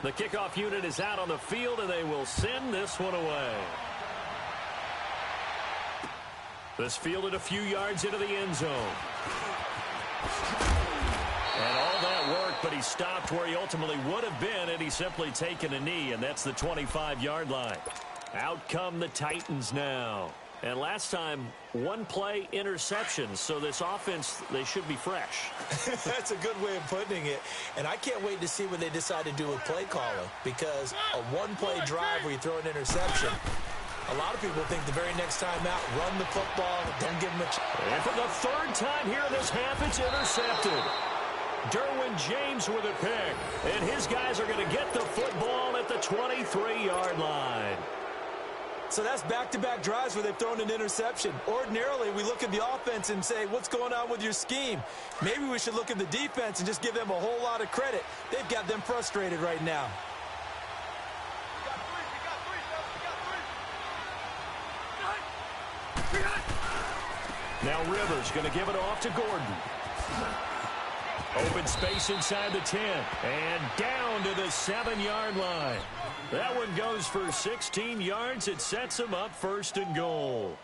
The kickoff unit is out on the field, and they will send this one away. This fielded a few yards into the end zone. And all that work, but he stopped where he ultimately would have been had he simply taken a knee, and that's the 25-yard line. Out come the Titans now. And last time, one play interception, so this offense, they should be fresh. That's a good way of putting it. And I can't wait to see what they decide to do with play calling, because a one-play drive where you throw an interception, a lot of people think the very next time out, run the football, don't give them a chance. And for the third time here in this half, it's intercepted. Derwin James with a pick, and his guys are going to get the football at the 23-yard line. So that's back-to-back drives where they've thrown an interception. Ordinarily, we look at the offense and say, what's going on with your scheme? Maybe we should look at the defense and just give them a whole lot of credit. They've got them frustrated right now. Now Rivers going to give it off to Gordon. Open space inside the 10. And down to the 7-yard line. That one goes for 16 yards. It sets him up first and goal.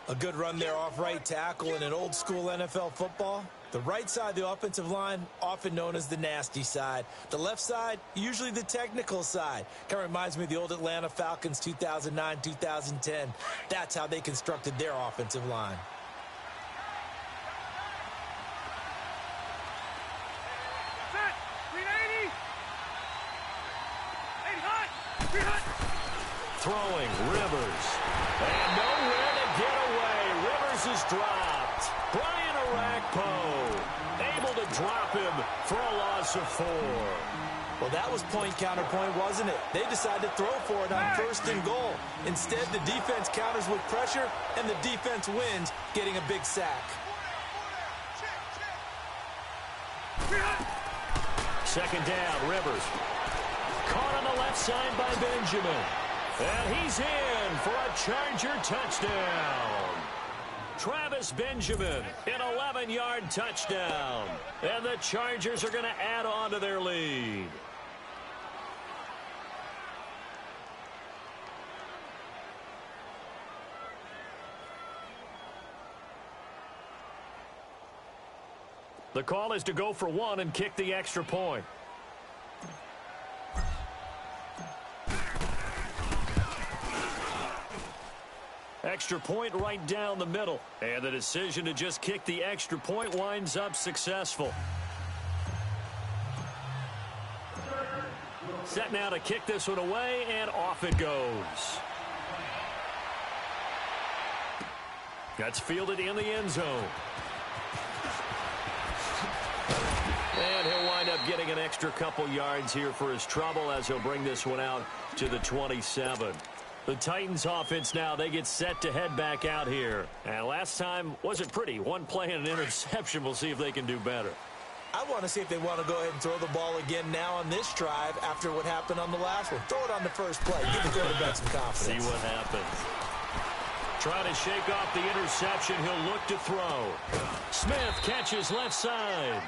A good run there off right tackle in an old-school NFL football. The right side of the offensive line, often known as the nasty side. The left side, usually the technical side. Kind of reminds me of the old Atlanta Falcons 2009-2010. That's how they constructed their offensive line. Throwing, Rivers. And nowhere to get away. Rivers is dropped. Brian Orakpo able to drop him for a loss of 4. Well, that was point-counterpoint, wasn't it? They decided to throw for it on first and goal. Instead, the defense counters with pressure, and the defense wins, getting a big sack. Second down, Rivers. Caught on the left side by Benjamin. And he's in for a Charger touchdown. Travis Benjamin, an 11-yard touchdown. And the Chargers are going to add on to their lead. The call is to go for 1 and kick the extra point. Extra point right down the middle. And the decision to just kick the extra point winds up successful. Set now to kick this one away, and off it goes. That's fielded in the end zone. And he'll wind up getting an extra couple yards here for his trouble as he'll bring this one out to the 27. The Titans offense now, they get set to head back out here. And last time wasn't pretty. One play and an interception. We'll see if they can do better. I want to see if they want to go ahead and throw the ball again now on this drive after what happened on the last one. Throw it on the first play. Give the quarterback some confidence. See what happens. Trying to shake off the interception. He'll look to throw. Smith catches left side.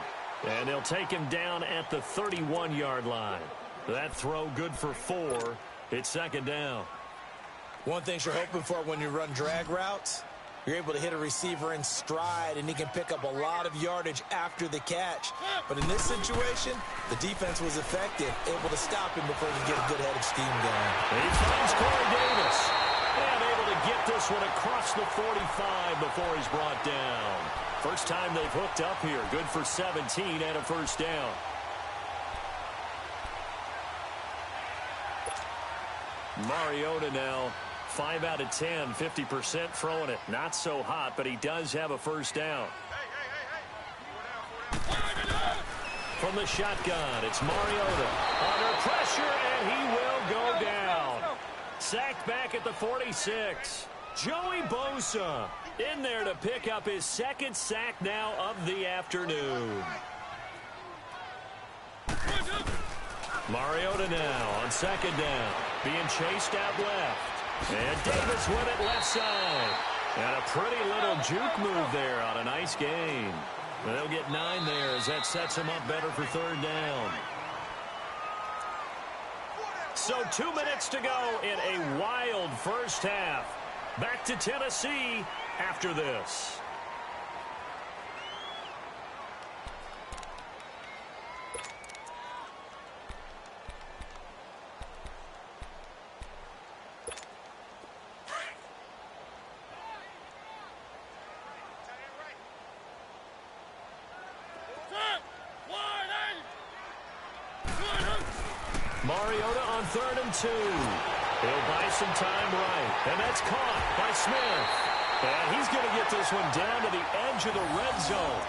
And they'll take him down at the 31-yard line. That throw good for 4. It's second down. One thing you're hoping for when you run drag routes, you're able to hit a receiver in stride, and he can pick up a lot of yardage after the catch. But in this situation, the defense was effective, able to stop him before he could get a good head of steam going. He finds Corey Davis. And able to get this one across the 45 before he's brought down. First time they've hooked up here. Good for 17 and a first down. Mariota now, 5 out of 10, 50% throwing it. Not so hot, but he does have a first down. From the shotgun, it's Mariota. Under pressure, and he will go down. Sacked back at the 46. Joey Bosa in there to pick up his second sack now of the afternoon. Mariota now on second down, being chased out left. And Davis with it left side. And a pretty little juke move there on a nice gain. They'll get 9 there as that sets him up better for third down. So 2 minutes to go in a wild first half. Back to Tennessee after this. Mariota on 3rd and 2. He'll buy some time right. And that's caught by Smith. And he's going to get this one down to the edge of the red zone.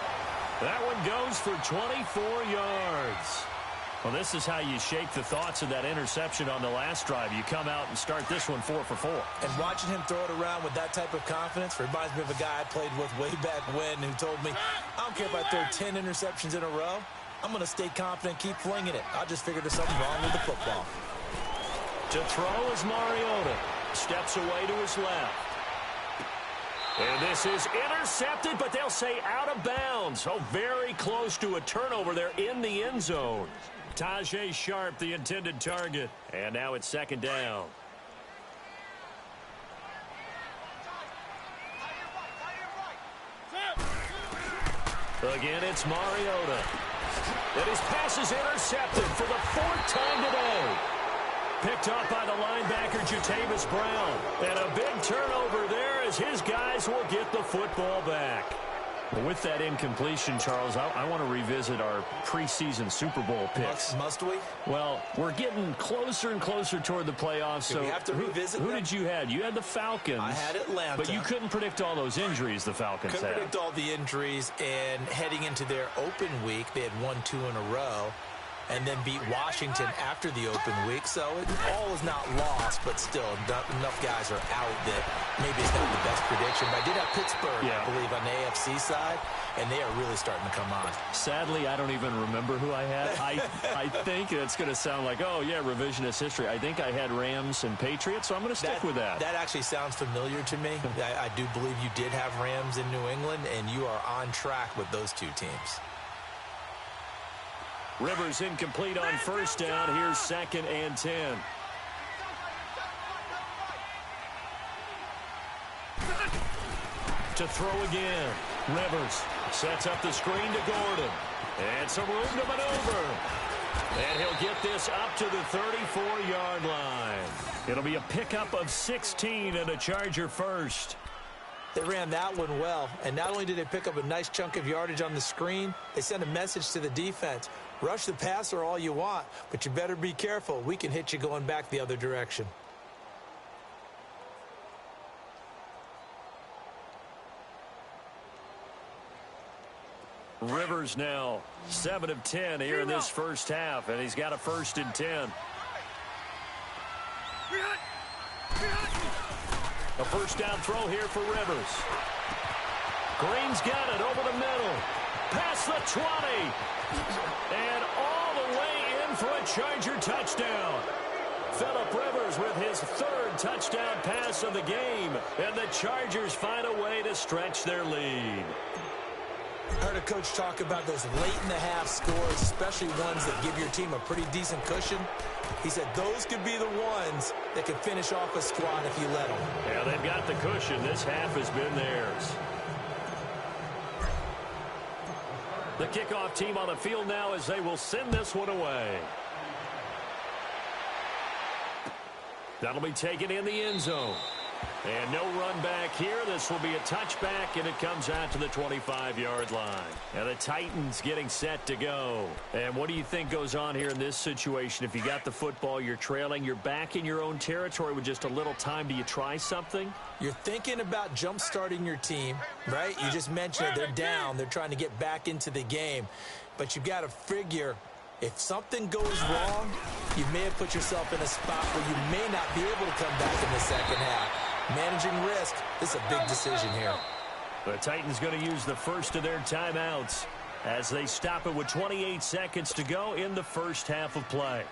That one goes for 24 yards. Well, this is how you shake the thoughts of that interception on the last drive. You come out and start this one 4 for 4. And watching him throw it around with that type of confidence reminds me of a guy I played with way back when who told me, I don't care if I throw 10 interceptions in a row. I'm going to stay confident, keep flinging it. I just figured there's something wrong with the football. To throw is Mariota. Steps away to his left. And this is intercepted, but they'll say out of bounds. Oh, very close to a turnover there in the end zone. Tajay Sharp, the intended target. And now it's 2nd down. Again, it's Mariota. And his pass is intercepted for the 4th time today. Picked up by the linebacker, Jatavis Brown. And a big turnover there as his guys will get the football back. Well, with that incompletion, Charles, I want to revisit our preseason Super Bowl picks. Must we? Well, we're getting closer and closer toward the playoffs. So we have to revisit Who did you have? You had the Falcons. I had Atlanta. But you couldn't predict all those injuries the Falcons had. Couldn't predict all the injuries, and heading into their open week, they had won 2 in a row. And then beat Washington after the open week. So all is not lost, but still enough guys are out that maybe it's not the best prediction. But I did have Pittsburgh, I believe, on the AFC side, and they are really starting to come on. Sadly, I don't even remember who I had. I think it's going to sound like, oh, yeah, revisionist history. I think I had Rams and Patriots, so I'm going to stick with that. That actually sounds familiar to me. I do believe you did have Rams in New England, and you are on track with those 2 teams. Rivers incomplete on 1st down. Here's 2nd and 10. To throw again. Rivers sets up the screen to Gordon. And some room to maneuver. And he'll get this up to the 34-yard line. It'll be a pickup of 16 and a Charger first. They ran that one well, and not only did they pick up a nice chunk of yardage on the screen, they sent a message to the defense. Rush the passer all you want, but you better be careful. We can hit you going back the other direction. Rivers now 7 of 10 here in this first half, and he's got a 1st and 10. A 1st down throw here for Rivers. Green's got it over the middle. Past the 20. And all the way in for a Charger touchdown. Phillip Rivers with his 3rd touchdown pass of the game. And the Chargers find a way to stretch their lead. I heard a coach talk about those late-in-the-half scores, especially ones that give your team a pretty decent cushion. He said those could be the ones that could finish off a squad if you let them. Yeah, they've got the cushion. This half has been theirs. The kickoff team on the field now as they will send this one away. That'll be taken in the end zone. And no run back here. This will be a touchback, and it comes out to the 25-yard line. And the Titans getting set to go. And what do you think goes on here in this situation? If you got the football, you're trailing, you're back in your own territory with just a little time. Do you try something? You're thinking about jump-starting your team, right? You just mentioned it. They're down. They're trying to get back into the game. But you've got to figure, if something goes wrong, you may have put yourself in a spot where you may not be able to come back in the second half. Managing risk, this is a big decision here. The Titans going to use the first of their timeouts as they stop it with 28 seconds to go in the first half of play.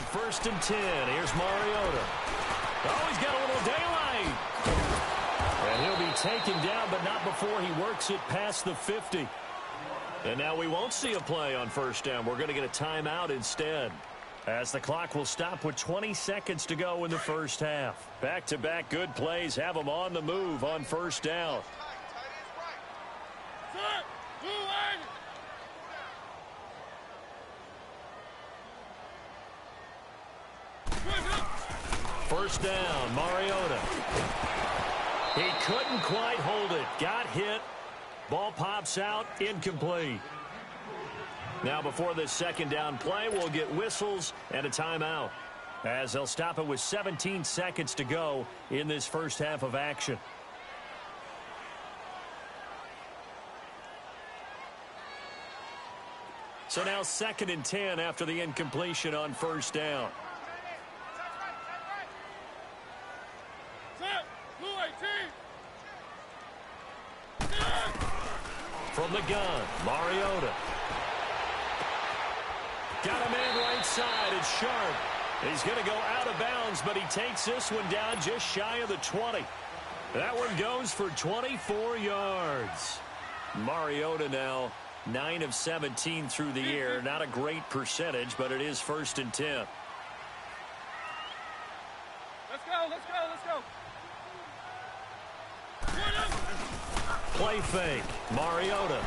first and 10. Here's Mariota. Oh, he's got a little daylight. And he'll be taken down, but not before he works it past the 50. And now we won't see a play on first down. We're going to get a timeout instead, as the clock will stop with 20 seconds to go in the first half. Back-to-back good plays have them on the move on first down. First down, Mariota. He couldn't quite hold it. Got hit. Ball pops out, incomplete. Now before this second down play, we'll get whistles and a timeout, as they'll stop it with 17 seconds to go in this first half of action. So now second and 10 after the incompletion on first down. From the gun, Mariota. Got a man right side. It's Sharp. He's going to go out of bounds, but he takes this one down just shy of the 20. That one goes for 24 yards. Mariota now 9 of 17 through the air. Not a great percentage, but it is first and 10. Let's go, let's go, let's go. Play fake. Mariota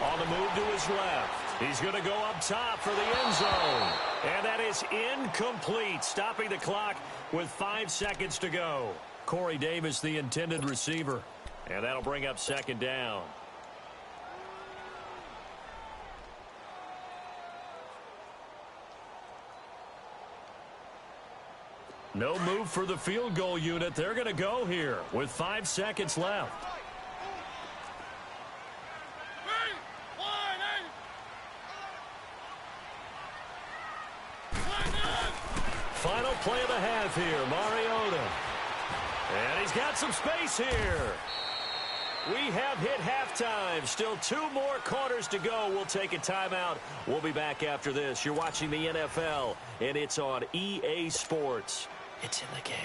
on the move to his left. He's going to go up top for the end zone. And that is incomplete, stopping the clock with 5 seconds to go. Corey Davis, the intended receiver. And that'll bring up second down. No move for the field goal unit. They're going to go here with 5 seconds left. Final play of the half here, Mariota. And he's got some space here. We have hit halftime. Still 2 more quarters to go. We'll take a timeout. We'll be back after this. You're watching the NFL, and it's on EA Sports. It's in the game.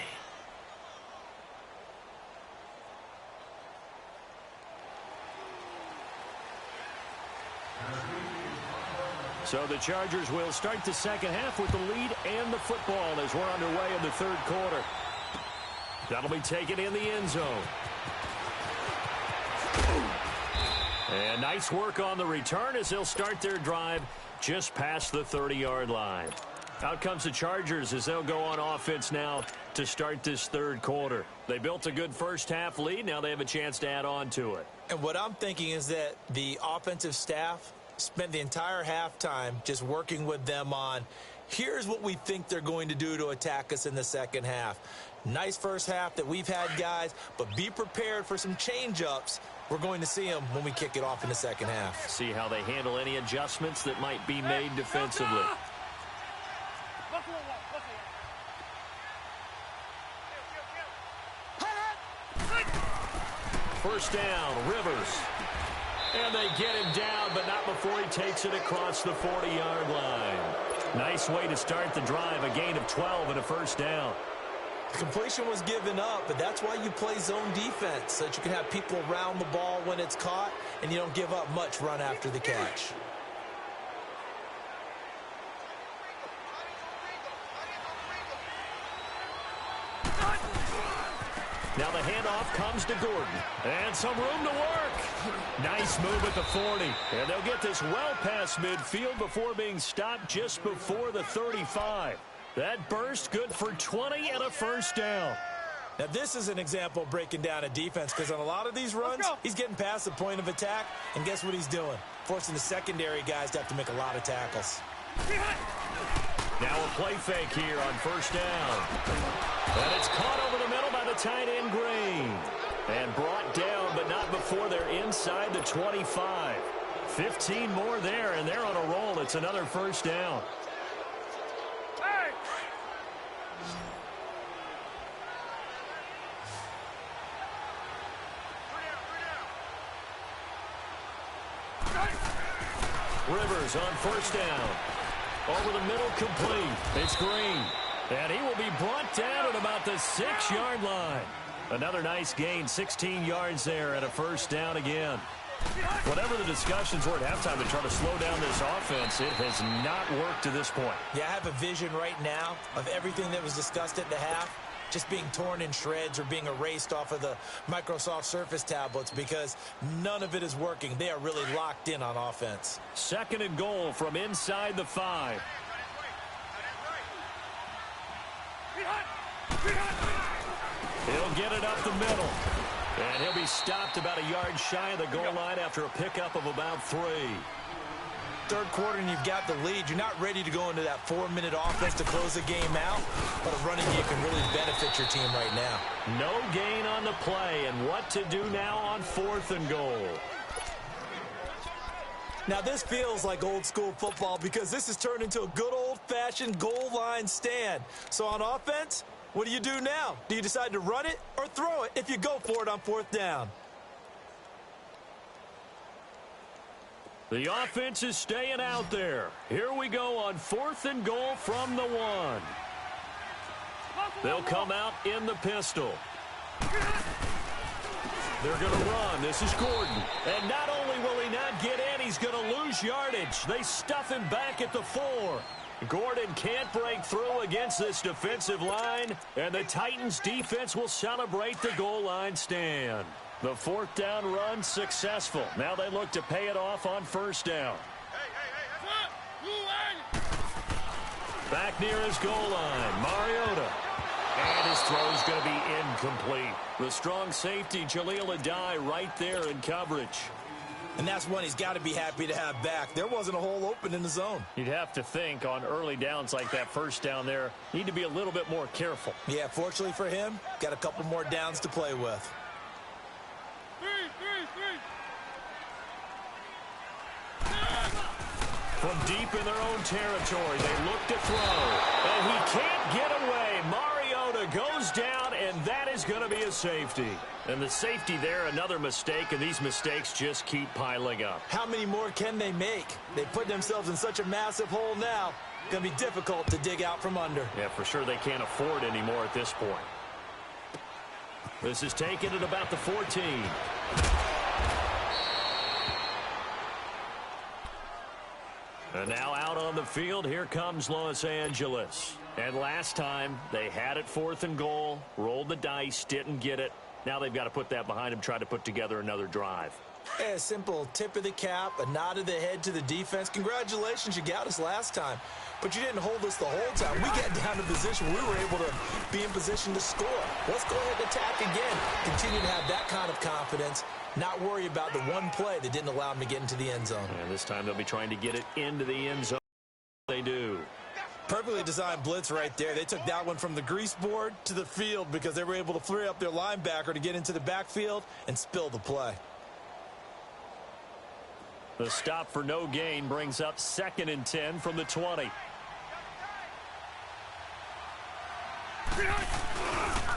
So the Chargers will start the second half with the lead and the football as we're underway in the third quarter. That'll be taken in the end zone. And nice work on the return as they'll start their drive just past the 30-yard line. Out comes the Chargers as they'll go on offense now to start this third quarter. They built a good first-half lead. Now they have a chance to add on to it. And what I'm thinking is that the offensive staff spent the entire halftime just working with them on, here's what we think they're going to do to attack us in the second half. Nice first half that we've had, guys, but be prepared for some change-ups. We're going to see them when we kick it off in the second half. See how they handle any adjustments that might be made defensively. First down, Rivers. And they get him down, but not before he takes it across the 40-yard line. Nice way to start the drive, a gain of 12 and a first down. Completion was given up, but that's why you play zone defense, so that you can have people around the ball when it's caught, and you don't give up much run after the catch. Now the handoff comes to Gordon. And some room to work. Nice move at the 40. And they'll get this well past midfield before being stopped just before the 35. That burst good for 20 and a first down. Now this is an example of breaking down a defense, because on a lot of these runs, he's getting past the point of attack, and guess what he's doing? Forcing the secondary guys to have to make a lot of tackles. Now a play fake here on first down. And it's caught over the middle by the tight end Green. And brought down, but not before they're inside the 25. 15 more there, and they're on a roll. It's another first down. Hey! Rivers on first down. Over the middle, complete. It's Green. And he will be brought down at about the 6-yard line. Another nice gain, 16 yards there and a first down again. Whatever the discussions were at halftime to try to slow down this offense, it has not worked to this point. Yeah, I have a vision right now of everything that was discussed at the half just being torn in shreds or being erased off of the Microsoft Surface tablets because none of it is working. They are really locked in on offense. 2nd and goal from inside the 5. He'll get it up the middle. And he'll be stopped about a yard shy of the goal line after a pickup of about 3. Third quarter and you've got the lead. You're not ready to go into that 4-minute offense to close the game out, but a running game can really benefit your team right now. No gain on the play, and what to do now on 4th and goal. Now this feels like old school football because this has turned into a good old-fashioned goal line stand. So on offense, what do you do now? Do you decide to run it or throw it if you go for it on 4th down? The offense is staying out there. Here we go on 4th and goal from the 1. They'll come out in the pistol. They're going to run. This is Gordon. And not only will he not get in, he's going to lose yardage. They stuff him back at the 4. Gordon can't break through against this defensive line, and the Titans defense will celebrate the goal line stand. The 4th down run successful. Now they look to pay it off on 1st down. Back near his goal line, Mariota. And his throw's going to be incomplete. The strong safety, Jaleel Adai, right there in coverage. And that's one he's got to be happy to have back. There wasn't a hole open in the zone. You'd have to think on early downs like that 1st down there, need to be a little bit more careful. Yeah, fortunately for him, got a couple more downs to play with. From deep in their own territory, they look to throw. And he can't get away. Mariota goes down, and that is going to be a safety. And the safety there, another mistake, and these mistakes just keep piling up. How many more can they make? They put themselves in such a massive hole now. Going to be difficult to dig out from under. Yeah, for sure they can't afford anymore at this point. This is taken at about the 14. And now out on the field, here comes Los Angeles. And last time, they had it 4th and goal, rolled the dice, didn't get it. Now they've got to put that behind them, try to put together another drive. Yeah, a simple tip of the cap, a nod of the head to the defense. Congratulations, you got us last time. But you didn't hold us the whole time. We got down to position. We were able to be in position to score. Let's go ahead and attack again. Continue to have that kind of confidence. Not worry about the one play that didn't allow them to get into the end zone. And this time they'll be trying to get it into the end zone. They do. Perfectly designed blitz right there. They took that one from the grease board to the field because they were able to free up their linebacker to get into the backfield and spill the play. The stop for no gain brings up 2nd and 10 from the 20.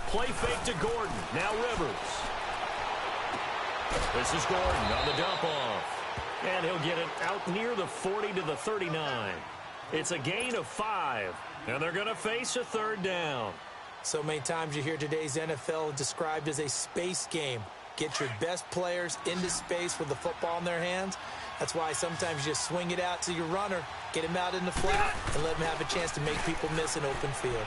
Play fake to Gordon. Now Rivers. This is Gordon on the dump off. And he'll get it out near the 40 to the 39. It's a gain of 5. And they're going to face a 3rd down. So many times you hear today's NFL described as a space game. Get your best players into space with the football in their hands. That's why sometimes you just swing it out to your runner, get him out in the flat, and let him have a chance to make people miss an open field.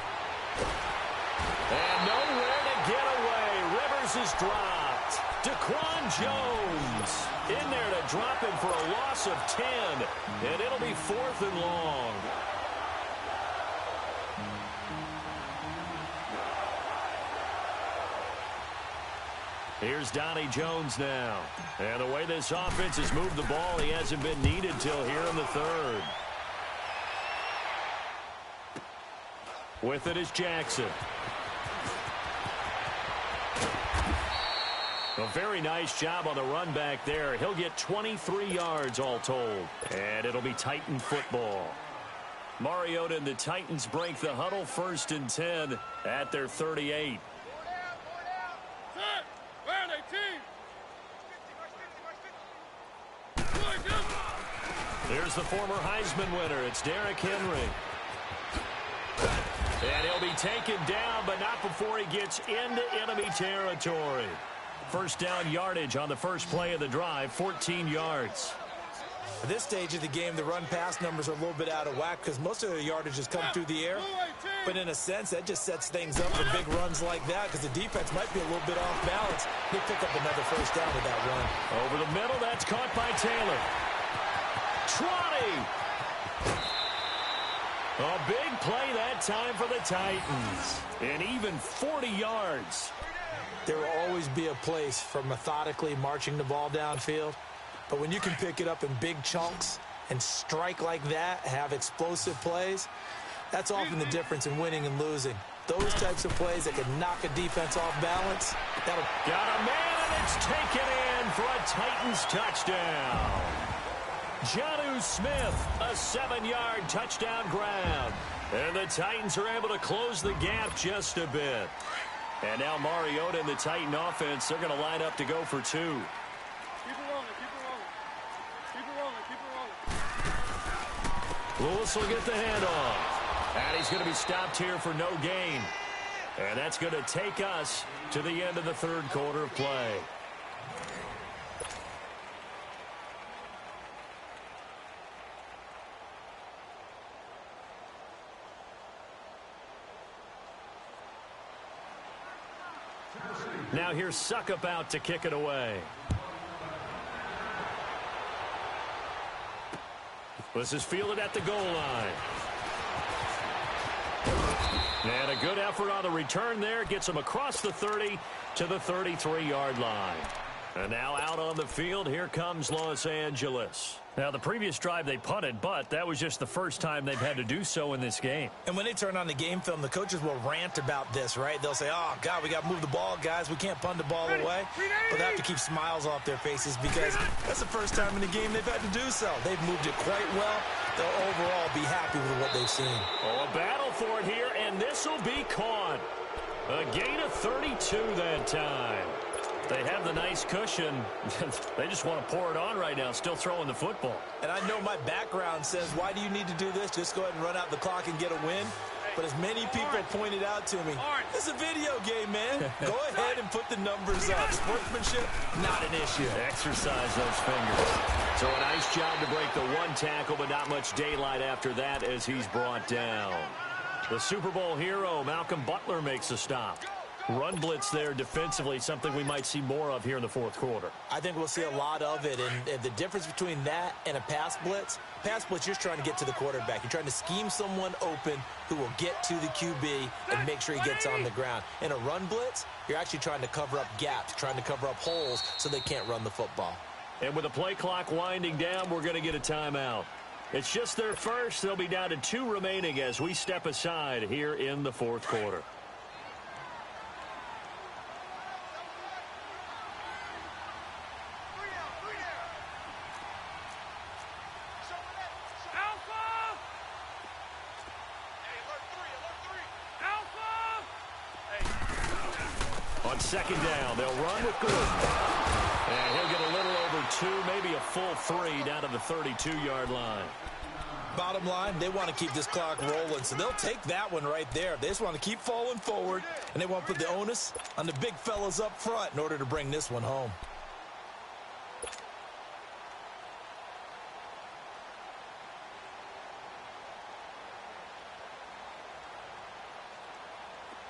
And nowhere to get away. Rivers is dropped. Daquan Jones in there to drop him for a loss of 10. And it'll be 4th and long. Here's Donnie Jones now. And the way this offense has moved the ball, he hasn't been needed till here in the 3rd. With it is Jackson. A very nice job on the run back there. He'll get 23 yards all told. And it'll be Titan football. Mariota and the Titans break the huddle 1st and 10 at their 38. Here's the former Heisman winner. It's Derrick Henry. And he'll be taken down, but not before he gets into enemy territory. First down yardage on the first play of the drive, 14 yards. At this stage of the game, the run-pass numbers are a little bit out of whack because most of the yardage has come through the air. But in a sense, that just sets things up for big runs like that because the defense might be a little bit off balance. They pick up another first down with that run. Over the middle, that's caught by Taylor. Trotty! A big play that time for the Titans. And even 40 yards. There will always be a place for methodically marching the ball downfield. But when you can pick it up in big chunks and strike like that, have explosive plays, that's often the difference in winning and losing. Those types of plays that can knock a defense off balance. Got a man, and it's taken in for a Titans touchdown. Jonnu Smith, a 7-yard touchdown grab. And the Titans are able to close the gap just a bit. And now Mariota and the Titan offense, they're going to line up to go for 2. Keep it rolling, keep it rolling. Keep it rolling, keep it rolling. Lewis will get the handoff. And he's going to be stopped here for no gain. And that's going to take us to the end of the third quarter of play. Now here's Suckup out to kick it away. This is fielded at the goal line. And a good effort on the return there. Gets him across the 30 to the 33-yard line. And now out on the field, here comes Los Angeles. Now, the previous drive they punted, but that was just the first time they've had to do so in this game. And when they turn on the game film, the coaches will rant about this, right? They'll say, oh, God, we got to move the ball, guys. We can't punt the ball away. But they have to keep smiles off their faces because that's the first time in the game they've had to do so. They've moved it quite well. They'll overall be happy with what they've seen. Oh, a battle for it here, and this will be caught. A gain of 32 that time. They have the nice cushion. They just want to pour it on right now, still throwing the football. And I know my background says, why do you need to do this? Just go ahead and run out the clock and get a win. But as many people pointed out to me, it's a video game, man. Go ahead and put the numbers up. Sportsmanship, not an issue. Exercise those fingers. So a nice job to break the one tackle, but not much daylight after that as he's brought down. The Super Bowl hero, Malcolm Butler, makes a stop. Run blitz there defensively, something we might see more of here in the fourth quarter. I think we'll see a lot of it, and the difference between that and a pass blitz, you're just trying to get to the quarterback. You're trying to scheme someone open who will get to the QB and make sure he gets on the ground. In a run blitz, you're actually trying to cover up gaps, trying to cover up holes so they can't run the football. And with the play clock winding down, we're going to get a timeout. It's just their first. They'll be down to 2 remaining as we step aside here in the fourth quarter. On second down, they'll run with Gordon. And he'll get a little over 2, maybe a full 3 down to the 32-yard line. Bottom line, they want to keep this clock rolling, so they'll take that one right there. They just want to keep falling forward, and they want to put the onus on the big fellas up front in order to bring this one home.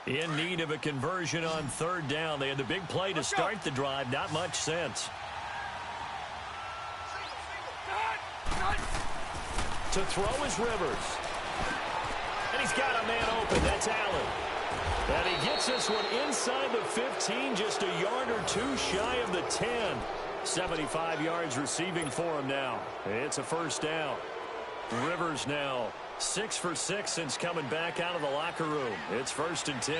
In need of a conversion on third down. They had the big play to start the drive. Not much sense. To throw is Rivers. And he's got a man open. That's Allen. And he gets this one inside the 15, just a yard or 2 shy of the 10. 75 yards receiving for him now. It's a first down. Rivers now 6 for 6 since coming back out of the locker room. It's 1st and 10.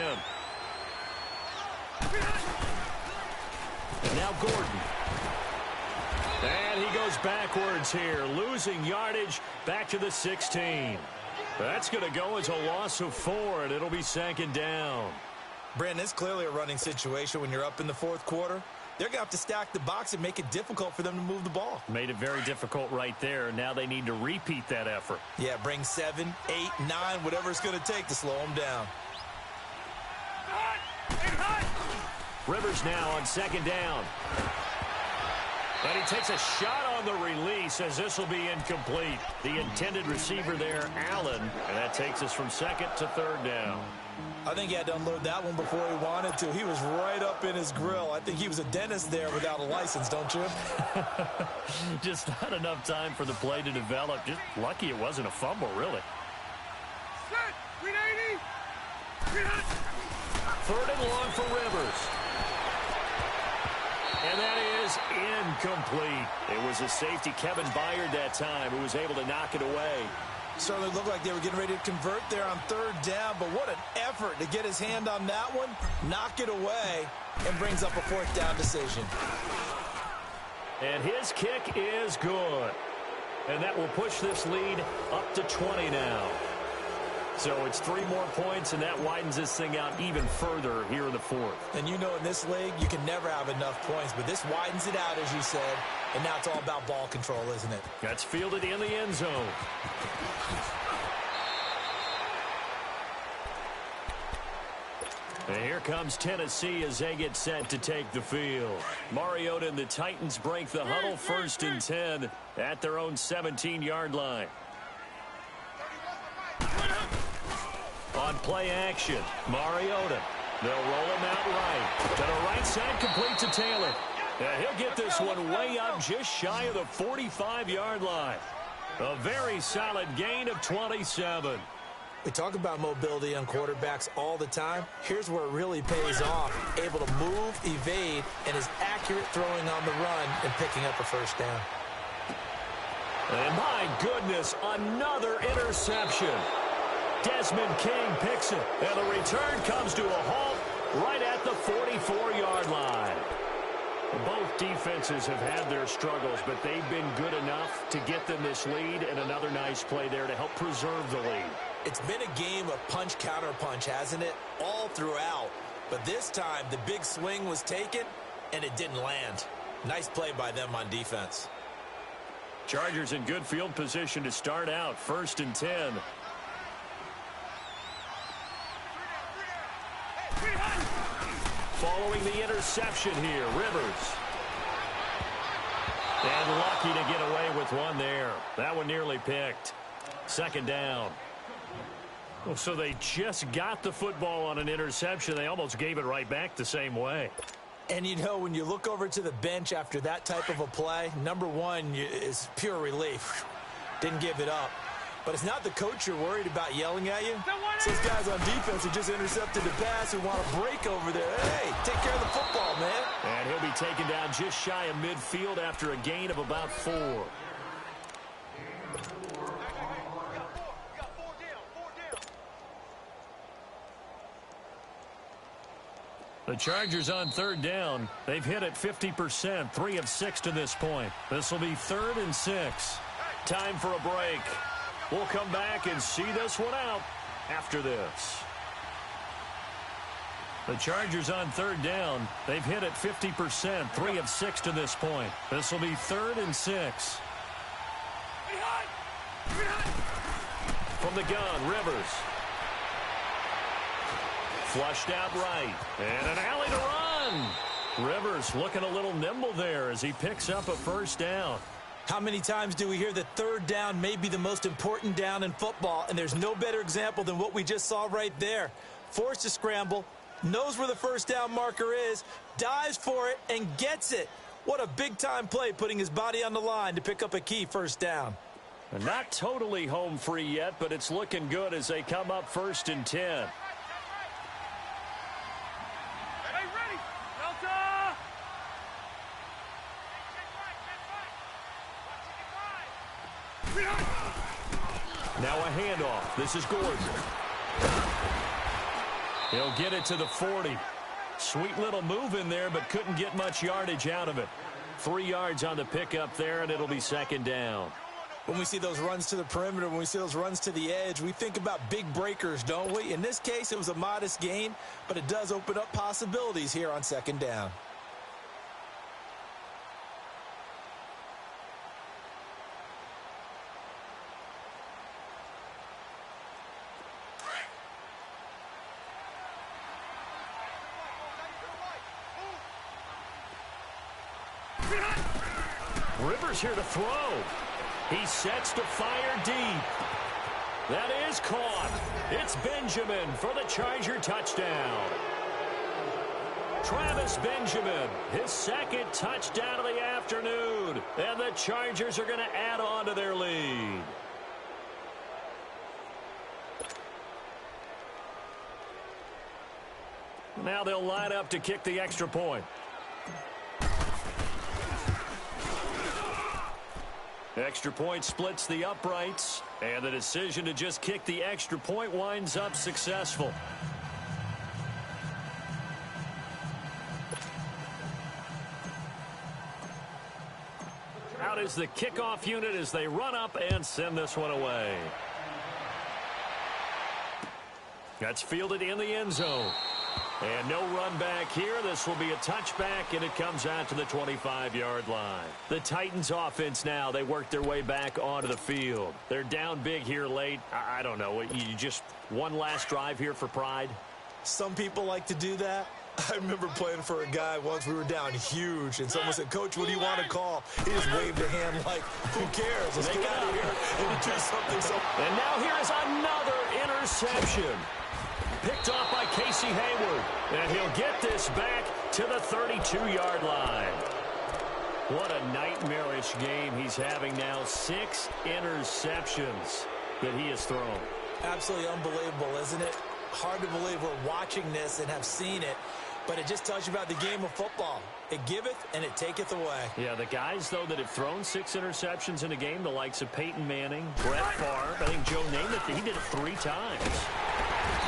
And now Gordon. And he goes backwards here, losing yardage back to the 16. That's going to go as a loss of 4, and it'll be 2nd down. Brandon, it's clearly a running situation when you're up in the fourth quarter. they're going to have to stack the box and make it difficult for them to move the ball. Made it very difficult right there. Now they need to repeat that effort. Yeah, bring 7, 8, 9, whatever it's going to take to slow them down. Rivers now on second down. And he takes a shot on the release as this will be incomplete. The intended receiver there, Allen, and that takes us from second to third down. I think he had to unload that one before he wanted to. He was right up in his grill. I think he was a dentist there without a license, don't you? Just not enough time for the play to develop. Just lucky it wasn't a fumble, really. Third and long for Rivers. And that is incomplete. It was a safety, Kevin Byard, that time, who was able to knock it away. Certainly looked like they were getting ready to convert there on third down, but what an effort to get his hand on that one, knock it away, and brings up a fourth down decision. And his kick is good. And that will push this lead up to 20 now. So it's 3 more points, and that widens this thing out even further here in the fourth. And you know in this league, you can never have enough points, but this widens it out, as you said, and now it's all about ball control, isn't it? That's fielded in the end zone. And here comes Tennessee as they get set to take the field. Mariota and the Titans break the huddle, 1st and 10 at their own 17-yard line. On play action, Mariota. They'll roll him out right. To the right side, complete to Taylor. And he'll get this one way up just shy of the 45-yard line. A very solid gain of 27. We talk about mobility on quarterbacks all the time. Here's where it really pays off. Able to move, evade, and is accurate throwing on the run and picking up a first down. And my goodness, another interception. Desmond King picks it, and the return comes to a halt right at the 44-yard line. Both defenses have had their struggles, but they've been good enough to get them this lead, and another nice play there to help preserve the lead. It's been a game of punch-counter-punch, hasn't it? All throughout. But this time, the big swing was taken, and it didn't land. Nice play by them on defense. Chargers in good field position to start out, 1st and 10. Following the interception here, Rivers. And lucky to get away with one there. That one nearly picked. 2nd down. Well, so they just got the football on an interception. They almost gave it right back the same way. And, you know, when you look over to the bench after that type of a play, number one is pure relief. Didn't give it up. But it's not the coach you're worried about yelling at you. It's those guys on defense who just intercepted the pass who want to break over there. Hey, take care of the football, man. And he'll be taken down just shy of midfield after a gain of about 4. The Chargers on 3rd down. They've hit it 50%, 3 of 6 to this point. This will be 3rd and 6. Time for a break. We'll come back and see this one out after this. The Chargers on 3rd down. They've hit it 50%, 3 of 6 to this point. This will be 3rd and 6. From the gun, Rivers. Flushed out right. And an alley to run. Rivers looking a little nimble there as he picks up a 1st down. How many times do we hear that 3rd down may be the most important down in football, and there's no better example than what we just saw right there. Forced to scramble, knows where the 1st down marker is, dives for it, and gets it. What a big-time play, putting his body on the line to pick up a key 1st down. Not totally home free yet, but it's looking good as they come up 1st and 10. Now a handoff. This is Gordon. He'll get it to the 40. Sweet little move in there, but couldn't get much yardage out of it. 3 yards on the pickup there, and it'll be 2nd down. When we see those runs to the perimeter, when we see those runs to the edge, we think about big breakers, don't we? In this case, it was a modest gain, but it does open up possibilities here on 2nd down. Rivers here to throw. He sets to fire deep. That is caught. It's Benjamin for the Charger touchdown. Travis Benjamin, his second touchdown of the afternoon. And the Chargers are going to add on to their lead. Now they'll line up to kick the extra point. Extra point splits the uprights, and the decision to just kick the extra point winds up successful. Out is the kickoff unit as they run up and send this one away. That's fielded in the end zone. And no run back here. This will be a touchback, and it comes out to the 25-yard line. The Titans offense now, they work their way back onto the field. They're down big here late. I don't know. You just one last drive here for pride? Some people like to do that. I remember playing for a guy once. We were down huge, and someone said, "Coach, what do you want to call?" He just waved a hand like, who cares? Let's get out of here and do something. And now here is another interception. Picked off by Casey Hayward. And he'll get this back to the 32-yard line. What a nightmarish game he's having now. 6 interceptions that he has thrown. Absolutely unbelievable, isn't it? Hard to believe we're watching this and have seen it. But it just tells you about the game of football. It giveth and it taketh away. Yeah, the guys, though, that have thrown 6 interceptions in a game, the likes of Peyton Manning, Brett Favre, I think Joe Namath, he did it 3 times.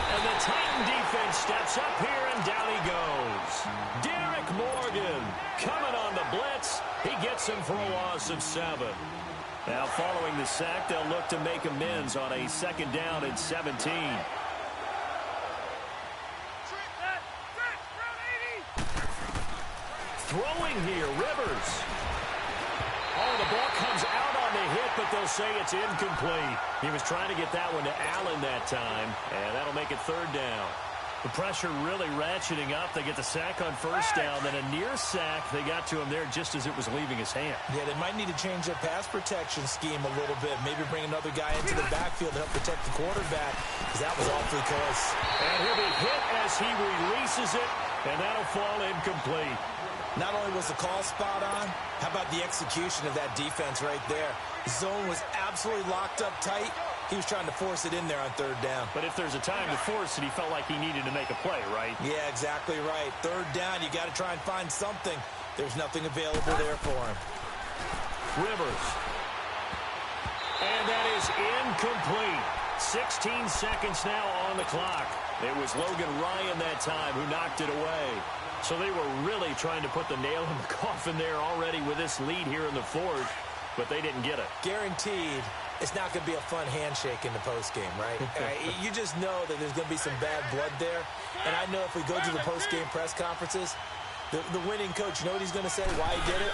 And the Titan defense steps up here, and down he goes. Derek Morgan coming on the blitz. He gets him for a loss of 7. Now, following the sack, they'll look to make amends on a 2nd down and 17. Throwing here, Rivers. Oh, the ball comes out on the hit, but they'll say it's incomplete. He was trying to get that one to Allen that time, and that'll make it 3rd down. The pressure really ratcheting up. They get the sack on 1st down, then a near sack. They got to him there just as it was leaving his hand. Yeah, they might need to change their pass protection scheme a little bit. Maybe bring another guy into the backfield to help protect the quarterback, because that was awfully close. And he'll be hit as he releases it, and that'll fall incomplete. Not only was the call spot on, how about the execution of that defense right there? The zone was absolutely locked up tight. He was trying to force it in there on 3rd down. But if there's a time to force it, he felt like he needed to make a play, right? Yeah, exactly right. 3rd down, you got to try and find something. There's nothing available there for him. Rivers. And that is incomplete. 16 seconds now on the clock. It was Logan Ryan that time who knocked it away. So they were really trying to put the nail in the coffin there already with this lead here in the 4th, but they didn't get it. Guaranteed it's not going to be a fun handshake in the postgame, right? You just know that there's going to be some bad blood there. And I know if we go to the postgame press conferences, the winning coach, you know what he's going to say, why he did it?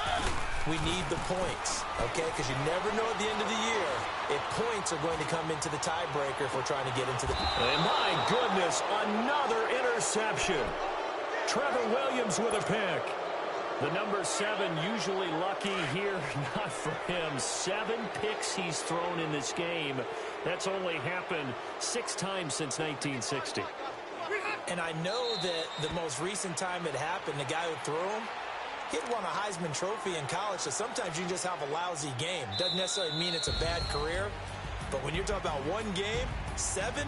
We need the points, okay? Because you never know at the end of the year if points are going to come into the tiebreaker if we're trying to get into the... And my goodness, another interception. Trevor Williams with a pick. The number 7 usually lucky here. Not for him. 7 picks he's thrown in this game. That's only happened 6 times since 1960. And I know that the most recent time it happened, the guy who threw him, he had won a Heisman Trophy in college, so sometimes you just have a lousy game. Doesn't necessarily mean it's a bad career, but when you're talking about 1 game, 7,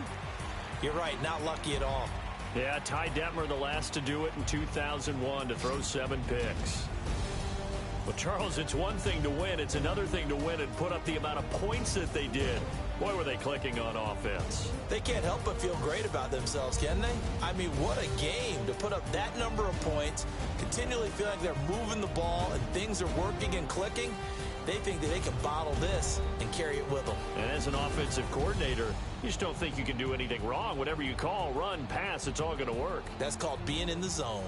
you're right, not lucky at all. Yeah, Ty Detmer, the last to do it in 2001, to throw 7 picks. Well, Charles, it's one thing to win. It's another thing to win and put up the amount of points that they did. Boy, were they clicking on offense. They can't help but feel great about themselves, can they? I mean, what a game to put up that number of points, continually feel like they're moving the ball and things are working and clicking. They think that they can bottle this and carry it with them. And as an offensive coordinator, you just don't think you can do anything wrong. Whatever you call, run, pass, it's all going to work. That's called being in the zone.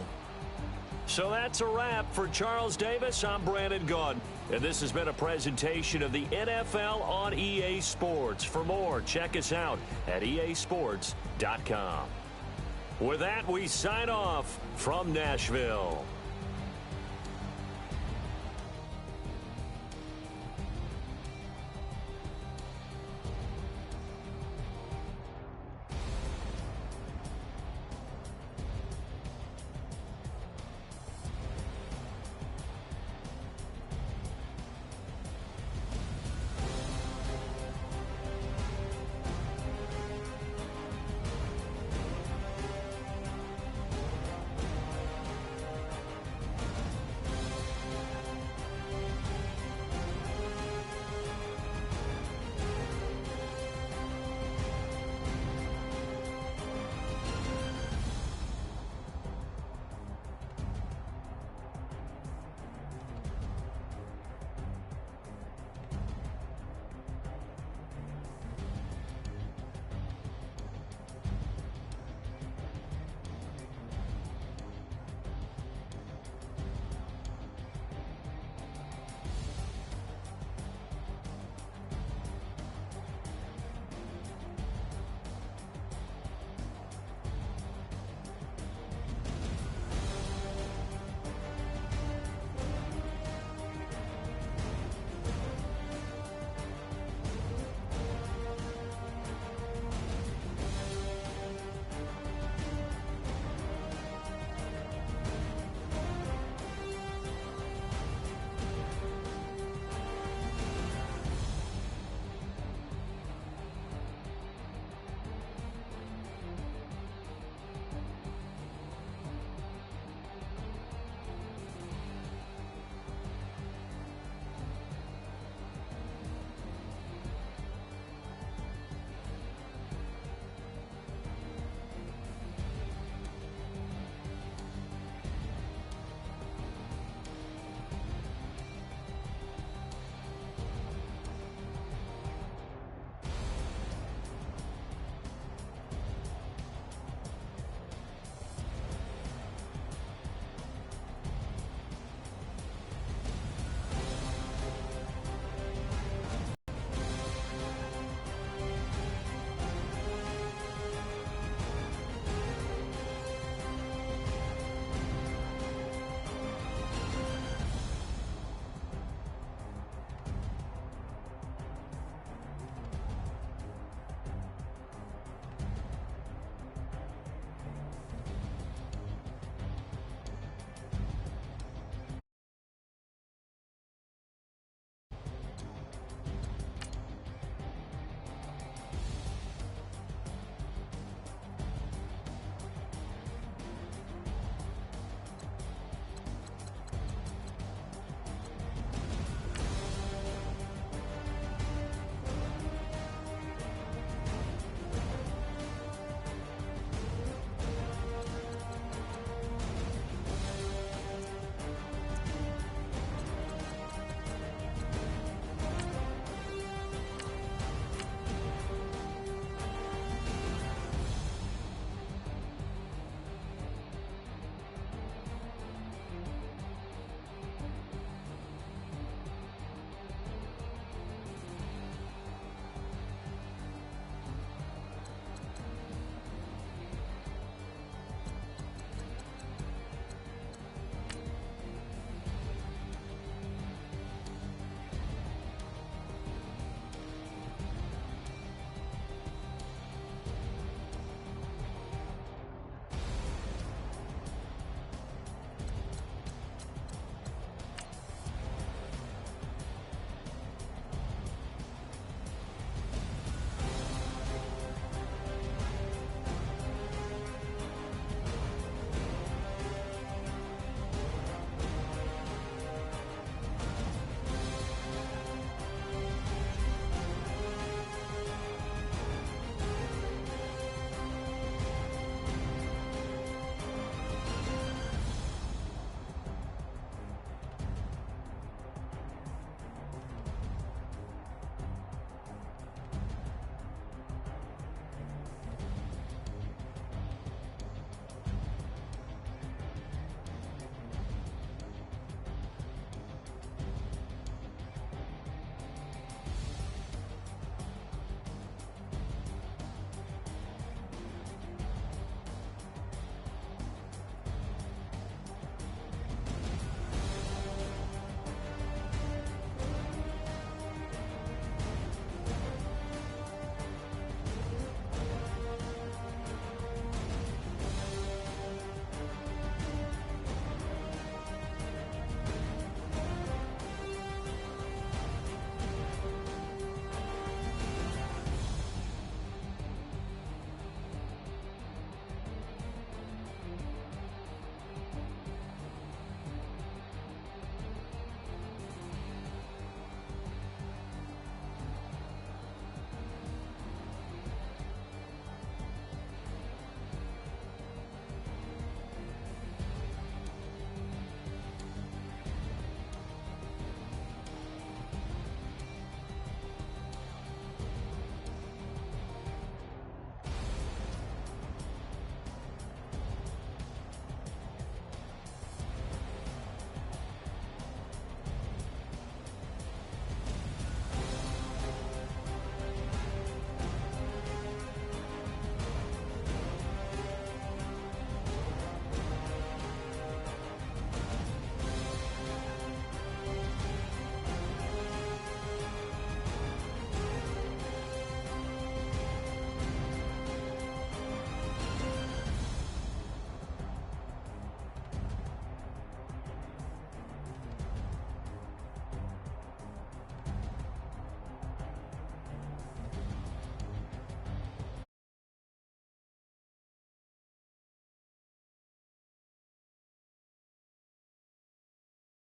So that's a wrap for Charles Davis. I'm Brandon Gunn. And this has been a presentation of the NFL on EA Sports. For more, check us out at easports.com. With that, we sign off from Nashville.